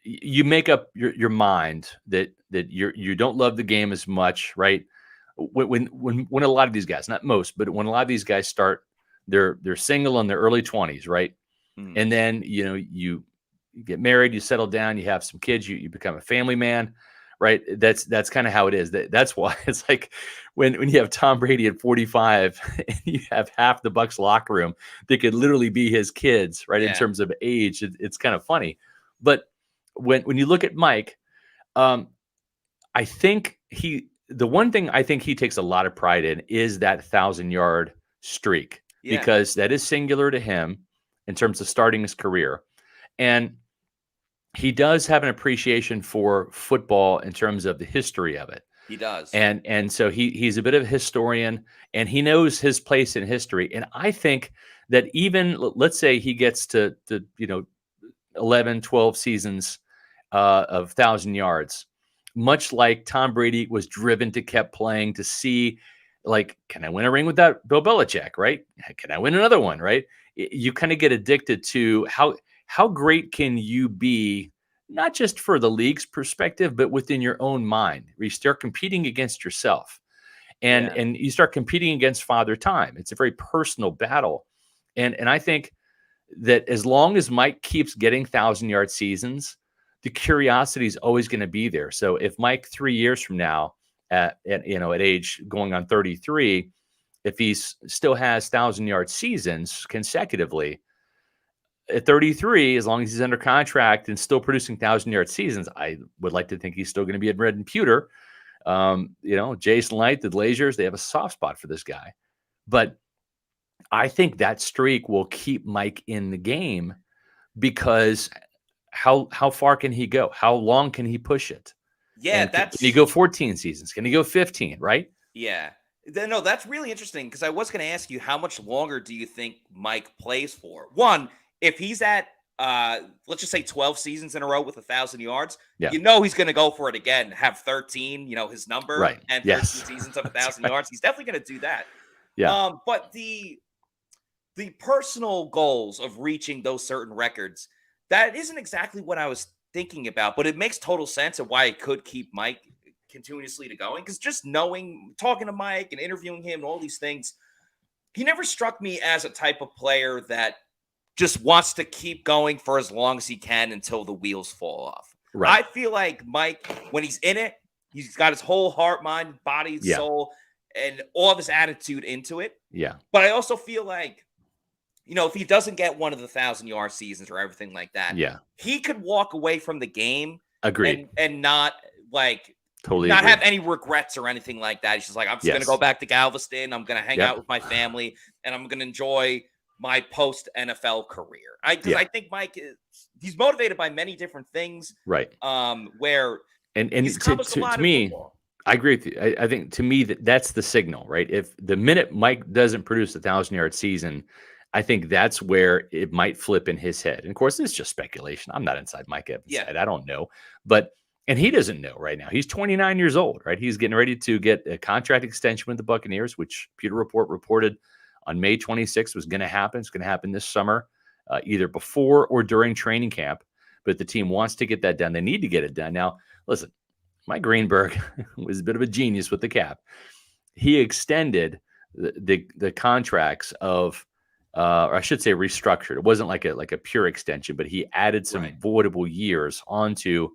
Speaker 2: you make up your mind that you don't love the game as much, right? When a lot of these guys, not most, but when a lot of these guys start, they're single in their early 20s, right? And then you get married, you settle down, you have some kids, you become a family man, right? That's kind of how it is. That's why it's like when you have Tom Brady at 45 and you have half the Bucs locker room that could literally be his kids, right? In terms of age, it's kind of funny. But when you look at Mike, I think the one thing I think he takes a lot of pride in is that 1,000-yard streak, because that is singular to him in terms of starting his career. And he does have an appreciation for football in terms of the history of it.
Speaker 1: He does.
Speaker 2: And so he's a bit of a historian, and he knows his place in history. And I think that even, let's say he gets to 11, 12 seasons of 1,000 yards, much like Tom Brady was driven to kept playing to see, like, can I win a ring with that Bill Belichick, right? Can I win another one, right? You kind of get addicted to how great can you be, not just for the league's perspective, but within your own mind, where you start competing against yourself and you start competing against Father Time. It's a very personal battle. And I think that as long as Mike keeps getting 1,000-yard seasons, the curiosity is always going to be there. So if Mike 3 years from now at age going on 33, if he still has 1,000-yard seasons consecutively at 33, as long as he's under contract and still producing 1,000-yard seasons, I would like to think he's still going to be at Red and Pewter. Jason Light, the Glazers, they have a soft spot for this guy. But I think that streak will keep Mike in the game, because how far can he go? How long can he push it?
Speaker 1: Yeah,
Speaker 2: can he go 14 seasons? Can he go 15, right?
Speaker 1: Yeah. No, that's really interesting, because I was going to ask you, how much longer do you think Mike plays for? One, if he's at, let's just say 12 seasons in a row with 1,000 yards, he's going to go for it again, have 13, his number, and 13 seasons of 1,000 yards. He's definitely going to do that.
Speaker 2: Yeah.
Speaker 1: But the personal goals of reaching those certain records, that isn't exactly what I was thinking about, but it makes total sense of why it could keep Mike continuously to going. Because just talking to Mike and interviewing him and all these things, he never struck me as a type of player that just wants to keep going for as long as he can until the wheels fall off. Right. I feel like Mike, when he's in it, he's got his whole heart, mind, body, soul, and all of his attitude into it.
Speaker 2: Yeah.
Speaker 1: But I also feel like, if he doesn't get one of the 1,000-yard seasons or everything like that, he could walk away from the game.
Speaker 2: Agreed.
Speaker 1: And not
Speaker 2: totally
Speaker 1: not have any regrets or anything like that. He's just like, I'm just going to go back to Galveston. I'm going to hang out with my family, and I'm going to enjoy my post NFL career. I think Mike he's motivated by many different things.
Speaker 2: Right.
Speaker 1: Where
Speaker 2: he's to me, I agree with you. I think to me that's the signal, right? If the minute Mike doesn't produce 1,000-yard season, I think that's where it might flip in his head. And of course, it's just speculation. I'm not inside Mike Evans' head. I don't know. And he doesn't know right now. He's 29 years old, right? He's getting ready to get a contract extension with the Buccaneers, which Pewter Report reported on May 26th was going to happen. It's going to happen this summer, either before or during training camp. But the team wants to get that done. They need to get it done. Now, listen, Mike Greenberg was a bit of a genius with the cap. He extended the contracts of or I should say restructured. It wasn't like a pure extension, but he added some voidable years onto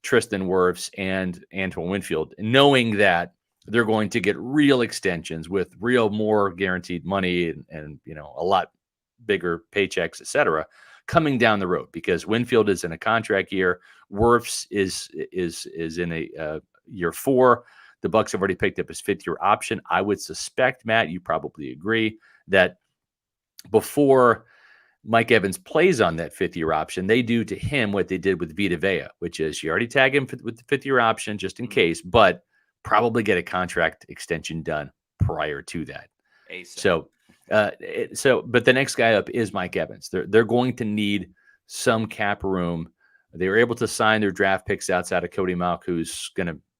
Speaker 2: Tristan Wirfs and Antoine Winfield, knowing that they're going to get real extensions with real more guaranteed money and a lot bigger paychecks, etc., coming down the road, because Winfield is in a contract year. Wirfs is in a year 4. The Bucs have already picked up his 5th-year option. I would suspect, Matt, you probably agree, that before Mike Evans plays on that 5th-year option, they do to him what they did with Vita Vea, which is you already tag him with the 5th-year option just in case, but probably get a contract extension done prior to that.
Speaker 1: ASAP.
Speaker 2: But the next guy up is Mike Evans. They're going to need some cap room. They were able to sign their draft picks outside of Cody Mauch,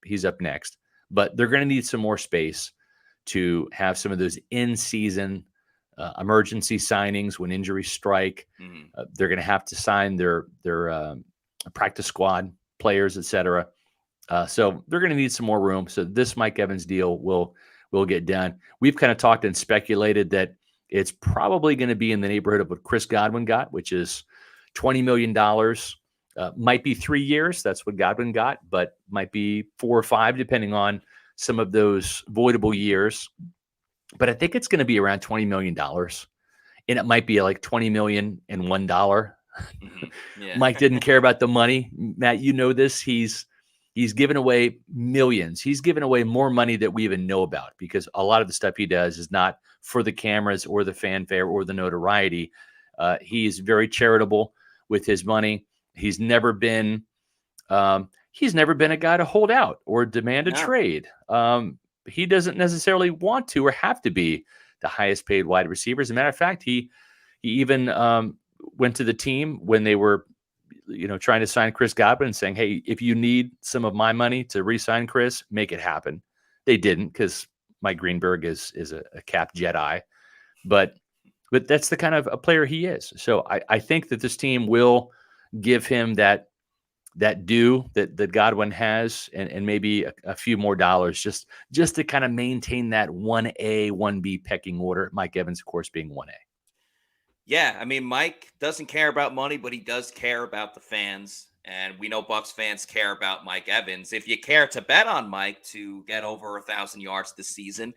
Speaker 2: he's up next, but they're going to need some more space to have some of those in-season emergency signings when injuries strike. They're going to have to sign their practice squad players, etc. So they're going to need some more room. So this Mike Evans deal will get done. We've kind of talked and speculated that it's probably going to be in the neighborhood of what Chris Godwin got, which is $20 million. Might be 3 years. That's what Godwin got, but might be 4 or 5, depending on some of those voidable years. But I think it's going to be around $20 million. And it might be like $20 million and $1. Yeah. Mike didn't care about the money. Matt, you know this. He's given away millions. He's given away more money that we even know about, because a lot of the stuff he does is not for the cameras or the fanfare or the notoriety. He's very charitable with his money. He's never been a guy to hold out or demand a trade. He doesn't necessarily want to or have to be the highest paid wide receiver. As a matter of fact, he even went to the team when they were trying to sign Chris Godwin and saying, hey, if you need some of my money to re-sign Chris, make it happen. They didn't, because Mike Greenberg is a cap Jedi, but that's the kind of a player he is. So I think that this team will give him that due that Godwin has, and maybe a few more dollars just to kind of maintain that 1A, 1B pecking order. Mike Evans, of course, being 1A.
Speaker 1: Yeah, I mean, Mike doesn't care about money, but he does care about the fans. And we know Bucs fans care about Mike Evans. If you care to bet on Mike to get over 1,000 yards this season,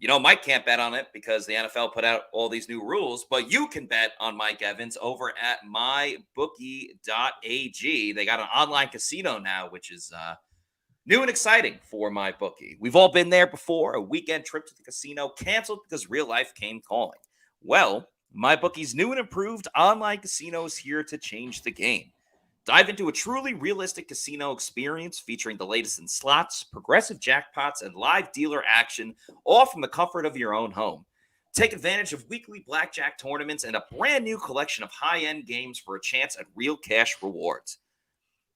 Speaker 1: Mike can't bet on it because the NFL put out all these new rules, but you can bet on Mike Evans over at MyBookie.ag. They got an online casino now, which is new and exciting for MyBookie. We've all been there before. A weekend trip to the casino canceled because real life came calling. Well, MyBookie's new and improved online casino is here to change the game. Dive into a truly realistic casino experience featuring the latest in slots, progressive jackpots, and live dealer action, all from the comfort of your own home. Take advantage of weekly blackjack tournaments and a brand new collection of high-end games for a chance at real cash rewards.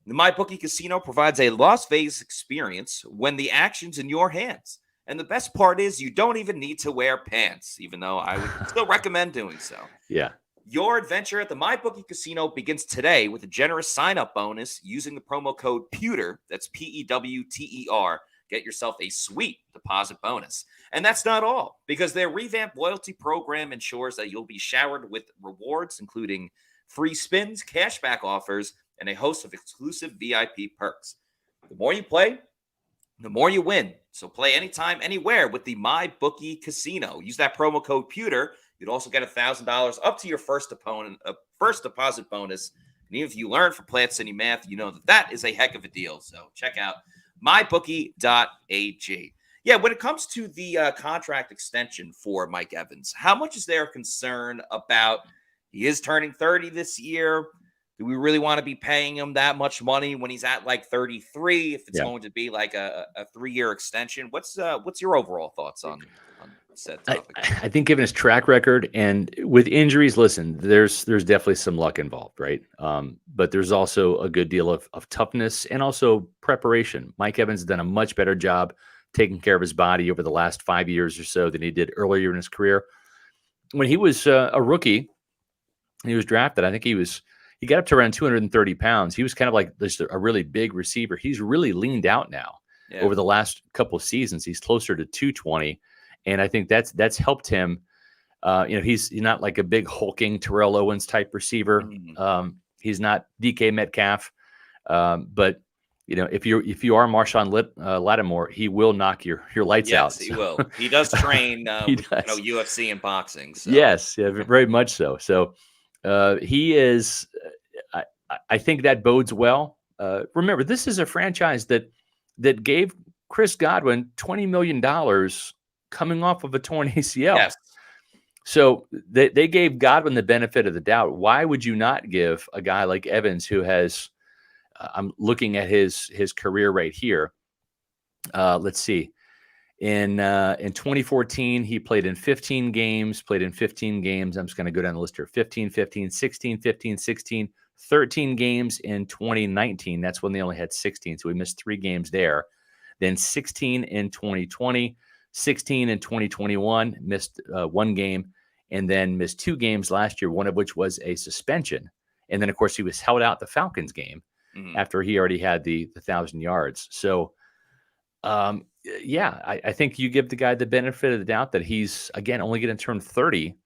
Speaker 1: The MyBookie Casino provides a Las Vegas experience when the action's in your hands. And the best part is you don't even need to wear pants, even though I would still recommend doing so.
Speaker 2: Yeah.
Speaker 1: Your adventure at the MyBookie Casino begins today with a generous sign-up bonus using the promo code PEWTER. That's PEWTER. Get yourself a sweet deposit bonus. And that's not all, because their revamped loyalty program ensures that you'll be showered with rewards, including free spins, cashback offers, and a host of exclusive VIP perks. The more you play, the more you win. So play anytime, anywhere with the MyBookie Casino. Use that promo code PEWTER. You'd also get $1,000 up to your first deposit bonus. And even if you learn from Plant City Math, you know that is a heck of a deal. So check out MyBookie.ag. Yeah, when it comes to the contract extension for Mike Evans, how much is there concern about he is turning 30 this year? Do we really want to be paying him that much money when he's at like 33? If it's going to be like a 3-year extension, what's your overall thoughts on said topic?
Speaker 2: I think given his track record and with injuries, listen, there's definitely some luck involved, right? But there's also a good deal of toughness and also preparation. Mike Evans has done a much better job taking care of his body over the last 5 years or so than he did earlier in his career. When he was a rookie, he was drafted. I think he got up to around 230 pounds. He was kind of like just a really big receiver. He's really leaned out now over the last couple of seasons. He's closer to 220. And I think that's helped him He's not like a big hulking Terrell Owens type receiver. He's not DK Metcalf. But if you are Marshawn Lattimore, he will knock your lights out.
Speaker 1: Yes, he will. He does train,
Speaker 2: He does.
Speaker 1: UFC and boxing. So.
Speaker 2: Yes, yeah, very much so. So he is. I think that bodes well. Remember, this is a franchise that gave Chris Godwin $20 million coming off of a torn ACL.
Speaker 1: Yes.
Speaker 2: So they gave Godwin the benefit of the doubt. Why would you not give a guy like Evans, who has, I'm looking at his career right here. Let's see. In 2014, he played in 15 games, I'm just going to go down the list here. 15, 15, 16, 15, 16, 13 games in 2019. That's when they only had 16. So we missed 3 games there. Then 16 in 2020, 16 in 2021, missed 1 game, and then missed 2 games last year, one of which was a suspension. And then, of course, he was held out the Falcons game after he already had the 1,000 yards. So, I think you give the guy the benefit of the doubt that he's, again, only going to turn 30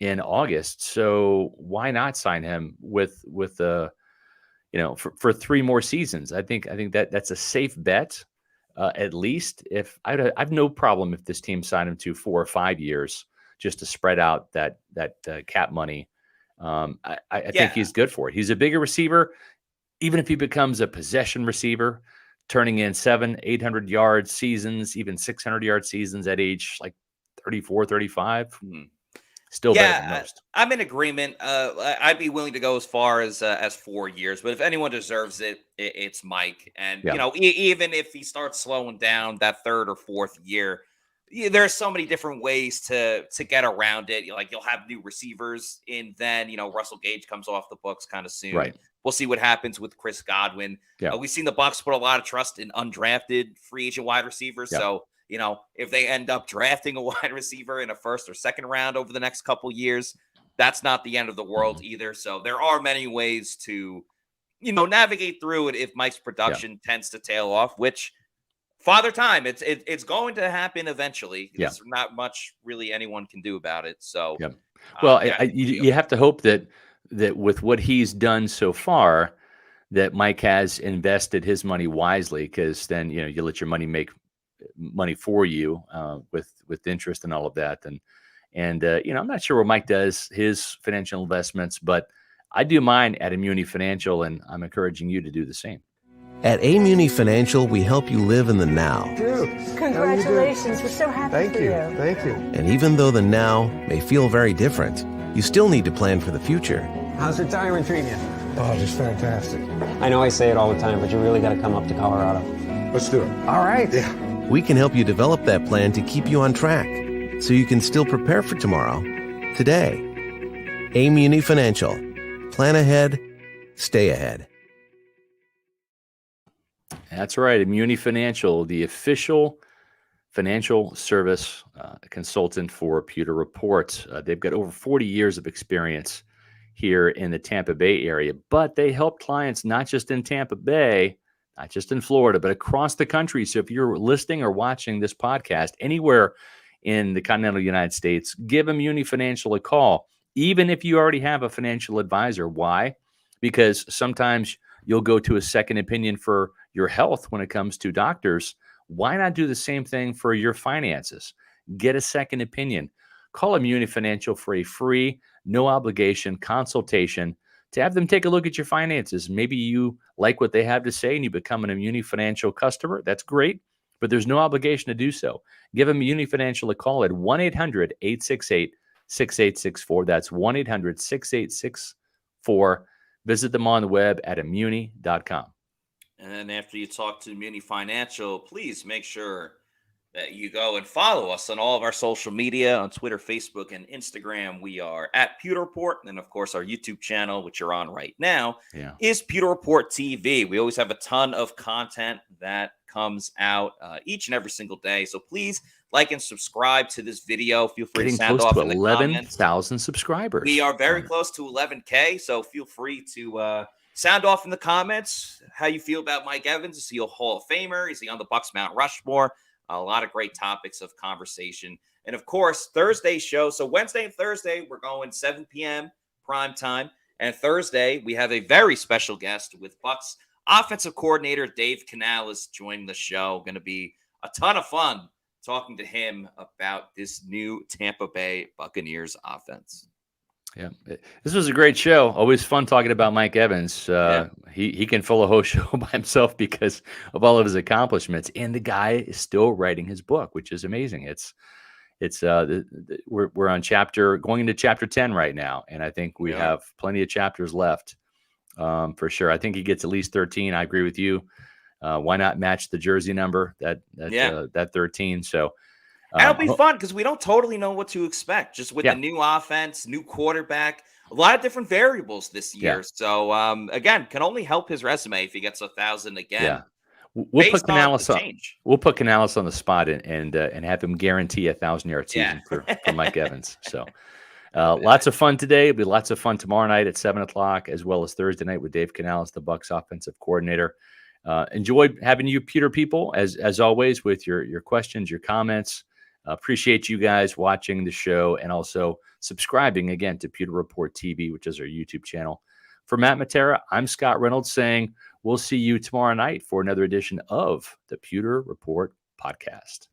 Speaker 2: in August. So why not sign him with for 3 more seasons? I think that's a safe bet. At least if I have no problem if this team signed him to 4 or 5 years just to spread out that cap money. I think he's good for it. He's a bigger receiver. Even if he becomes a possession receiver, turning in 700-800 yard seasons, even 600 yard seasons at age like 34, 35. Still better than most.
Speaker 1: I'm in agreement. I'd be willing to go as far as 4 years, but if anyone deserves it, it's Mike. And even if he starts slowing down that 3rd or 4th year, there's so many different ways to get around it. Like you'll have new receivers, and then Russell Gage comes off the books kind of soon.
Speaker 2: Right.
Speaker 1: We'll see what happens with Chris Godwin. We've seen the Bucs put a lot of trust in undrafted free agent wide receivers. So. If they end up drafting a wide receiver in a 1st or 2nd round over the next couple years, that's not the end of the world either. So there are many ways to, navigate through it if Mike's production tends to tail off, which Father Time, it's going to happen eventually. There's not much really anyone can do about it. So,
Speaker 2: well, you have to hope that with what he's done so far, that Mike has invested his money wisely, because then, you let your money make money for you with interest and all of that. And I'm not sure where Mike does his financial investments, but I do mine at Immuni Financial, and I'm encouraging you to do the same.
Speaker 3: At Immuni Financial, we help you live in the now.
Speaker 4: Congratulations. We're so happy for you.
Speaker 5: Thank you.
Speaker 3: And even though the now may feel very different, you still need to plan for the future.
Speaker 5: How's retirement treating you?
Speaker 6: Oh, just fantastic.
Speaker 7: I know I say it all the time, but you really got to come up to Colorado.
Speaker 6: Let's do it.
Speaker 5: All right.
Speaker 6: Yeah.
Speaker 3: We can help you develop that plan to keep you on track, so you can still prepare for tomorrow, today. Immuni Financial. Plan ahead, stay ahead.
Speaker 2: That's right. Immuni Financial, the official financial service consultant for Pewter Report. They've got over 40 years of experience here in the Tampa Bay area, but they help clients not just in Tampa Bay, not just in Florida, but across the country. So if you're listening or watching this podcast anywhere in the continental United States, give Immuni Financial a call, even if you already have a financial advisor. Why? Because sometimes you'll go to a second opinion for your health when it comes to doctors. Why not do the same thing for your finances? Get a second opinion. Call Immuni Financial for a free, no obligation consultation to have them take a look at your finances. Maybe you like what they have to say and you become an Immuni Financial customer. That's great, but there's no obligation to do so. Give Immuni Financial a call at 1-800-868-6864. That's 1-800-6864. Visit them on the web at immuni.com.
Speaker 1: And then after you talk to Immuni Financial, please make sure that you go and follow us on all of our social media on Twitter, Facebook, and Instagram. We are at Pewter Report. And of course, our YouTube channel, which you're on right now, is Pewter Report TV. We always have a ton of content that comes out each and every single day. So please like and subscribe to this video. Feel free to sound off in the comments.
Speaker 2: 11,000 subscribers.
Speaker 1: We are very close to 11K. So feel free to sound off in the comments how you feel about Mike Evans. Is he a Hall of Famer? Is he on the Bucs Mount Rushmore? A lot of great topics of conversation. And of course, Thursday show. So Wednesday and Thursday, we're going 7 p.m. prime time. And Thursday, we have a very special guest with Bucs offensive coordinator Dave Canales joining the show. Going to be a ton of fun talking to him about this new Tampa Bay Buccaneers offense.
Speaker 2: Yeah, this was a great show. Always fun talking about Mike Evans. He can fill a whole show by himself because of all of his accomplishments, and the guy is still writing his book, which is amazing. We're on going into chapter 10 right now, and I think we have plenty of chapters left for sure. I think he gets at least 13. I agree with you. Why not match the jersey number that 13? So.
Speaker 1: That'll be fun because we don't totally know what to expect just with the new offense, new quarterback, a lot of different variables this year. So, again, can only help his resume if he gets 1,000 again.
Speaker 2: Yeah. We'll put Canales on the spot and have him guarantee 1,000-yard season for Mike Evans. So lots of fun today. It'll be lots of fun tomorrow night at 7 o'clock, as well as Thursday night with Dave Canales, the Bucs offensive coordinator. Enjoyed having you, Pewter people, as always, with your questions, your comments. Appreciate you guys watching the show and also subscribing again to Pewter Report TV, which is our YouTube channel. For Matt Matera, I'm Scott Reynolds saying we'll see you tomorrow night for another edition of the Pewter Report podcast.